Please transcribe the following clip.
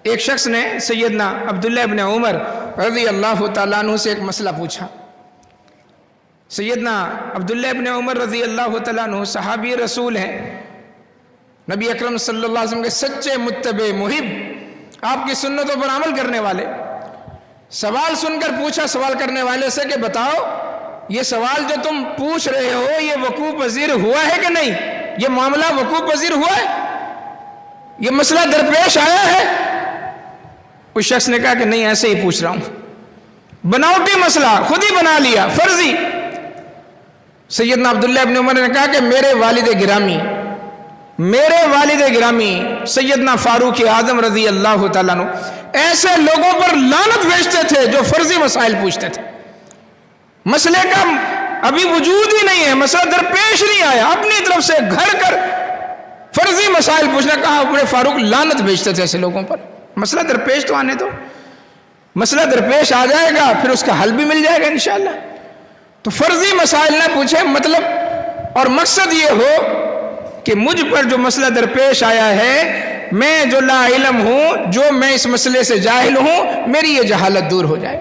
ایک شخص نے سیدنا عبداللہ ابن عمر رضی اللہ تعالیٰ عنہ سے ایک مسئلہ پوچھا۔ سیدنا عبداللہ ابن عمر رضی اللہ تعالیٰ عنہ صحابی رسول ہیں، نبی اکرم صلی اللہ علیہ وسلم کے سچے متبع محب، آپ کی سنتوں پر عمل کرنے والے۔ سوال سن کر پوچھا سوال کرنے والے سے کہ بتاؤ یہ سوال جو تم پوچھ رہے ہو یہ وقوع پذیر ہوا ہے کہ نہیں؟ یہ معاملہ وقوع پذیر ہوا ہے؟ یہ مسئلہ درپیش آیا ہے؟ اس شخص نے کہا کہ نہیں، ایسے ہی پوچھ رہا ہوں، بناوٹی مسئلہ خود ہی بنا لیا، فرضی۔ سیدنا عبداللہ ابن عمر نے کہا کہ میرے والد گرامی سیدنا فاروق اعظم رضی اللہ تعالیٰ عنہ ایسے لوگوں پر لعنت بھیجتے تھے جو فرضی مسائل پوچھتے تھے۔ مسئلے کا ابھی وجود ہی نہیں ہے، مسئلہ درپیش نہیں آیا، اپنی طرف سے گھڑ کر فرضی مسائل پوچھنا، کہا اپنے فاروق لعنت بھیجتے تھے ایسے لوگوں پر۔ مسئلہ درپیش تو آنے دو، مسئلہ درپیش آ جائے گا پھر اس کا حل بھی مل جائے گا انشاءاللہ۔ تو فرضی مسائل نہ پوچھیں، مطلب اور مقصد یہ ہو کہ مجھ پر جو مسئلہ درپیش آیا ہے، میں جو لا علم ہوں، جو میں اس مسئلے سے جاہل ہوں، میری یہ جہالت دور ہو جائے۔